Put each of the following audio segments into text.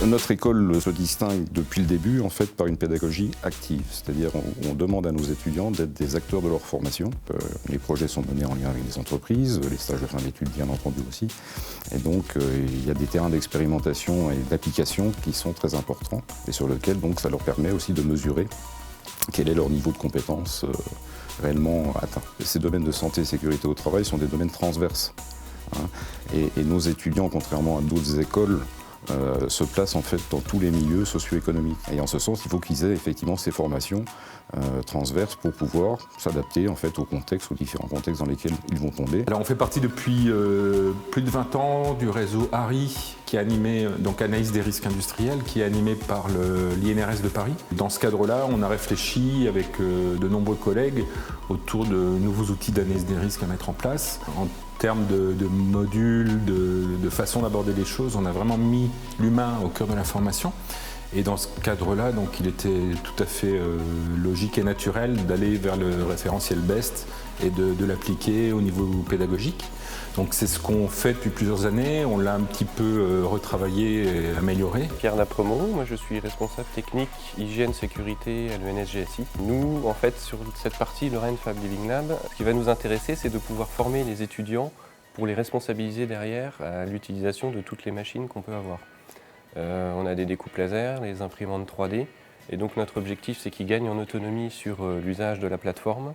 Notre école se distingue depuis le début en fait, par une pédagogie active, c'est-à-dire on demande à nos étudiants d'être des acteurs de leur formation. Les projets sont menés en lien avec des entreprises, les stages de fin d'études bien entendu aussi. Et donc il y a des terrains d'expérimentation et d'application qui sont très importants et sur lesquels donc, ça leur permet aussi de mesurer quel est leur niveau de compétence réellement atteint. Ces domaines de santé et sécurité au travail sont des domaines transverses. Et nos étudiants, contrairement à d'autres écoles, se placent en fait dans tous les milieux socio-économiques. Et en ce sens, il faut qu'ils aient effectivement ces formations transverses pour pouvoir s'adapter en fait au contexte, aux différents contextes dans lesquels ils vont tomber. Alors on fait partie depuis plus de 20 ans du réseau ARI, qui est animé, donc Analyse des risques industriels, qui est animé par l'INRS de Paris. Dans ce cadre-là, on a réfléchi avec de nombreux collègues autour de nouveaux outils d'analyse des risques à mettre en place. En termes de modules, de façon d'aborder les choses, on a vraiment mis l'humain au cœur de la formation. Et dans ce cadre-là, donc, il était tout à fait logique et naturel d'aller vers le référentiel BEST et de l'appliquer au niveau pédagogique. Donc c'est ce qu'on fait depuis plusieurs années, on l'a un petit peu retravaillé et amélioré. Pierre Lapremont, moi je suis responsable technique hygiène sécurité à l'ENSGSI. Nous, en fait, sur cette partie, le REN Fab Living Lab, ce qui va nous intéresser, c'est de pouvoir former les étudiants pour les responsabiliser derrière à l'utilisation de toutes les machines qu'on peut avoir. On a des découpes laser, les imprimantes 3D, et donc notre objectif c'est qu'ils gagnent en autonomie sur l'usage de la plateforme,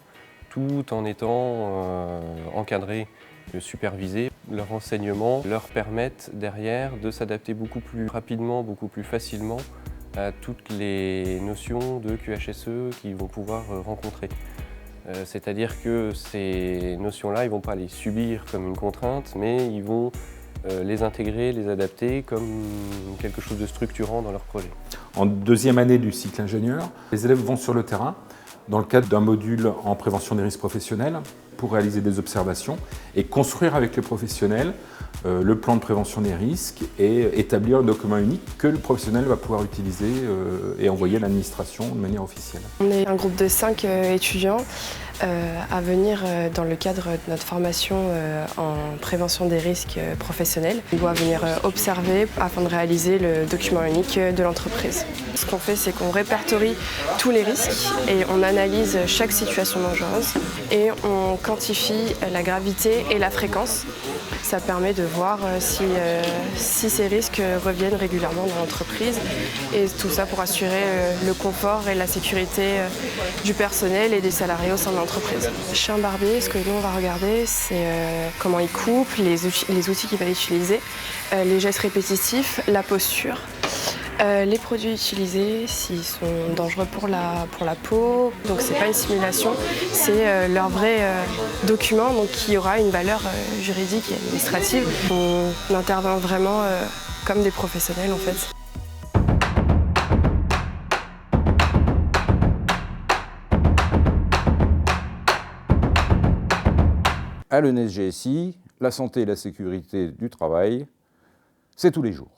tout en étant encadrés, supervisés. Leurs enseignements leur permettent derrière de s'adapter beaucoup plus rapidement, beaucoup plus facilement à toutes les notions de QHSE qu'ils vont pouvoir rencontrer. C'est-à-dire que ces notions-là, ils ne vont pas les subir comme une contrainte, mais ils vont les intégrer, les adapter comme quelque chose de structurant dans leur projet. En deuxième année du cycle ingénieur, les élèves vont sur le terrain dans le cadre d'un module en prévention des risques professionnels pour réaliser des observations et construire avec les professionnels le plan de prévention des risques et établir un document unique que le professionnel va pouvoir utiliser et envoyer à l'administration de manière officielle. On est un groupe de 5 étudiants à venir dans le cadre de notre formation en prévention des risques professionnels. On doit venir observer afin de réaliser le document unique de l'entreprise. Ce qu'on fait, c'est qu'on répertorie tous les risques et on analyse chaque situation dangereuse et on quantifie la gravité et la fréquence. Ça permet de voir si ces risques reviennent régulièrement dans l'entreprise et tout ça pour assurer le confort et la sécurité du personnel et des salariés au sein de l'entreprise. Chez un barbier, ce que nous on va regarder, c'est comment il coupe, les outils qu'il va utiliser, les gestes répétitifs, la posture. Les produits utilisés, s'ils sont dangereux pour la peau, donc c'est pas une simulation, c'est leur vrai document donc, qui aura une valeur juridique et administrative. On intervient vraiment comme des professionnels en fait. À l'ENSGSI, la santé et la sécurité du travail, c'est tous les jours.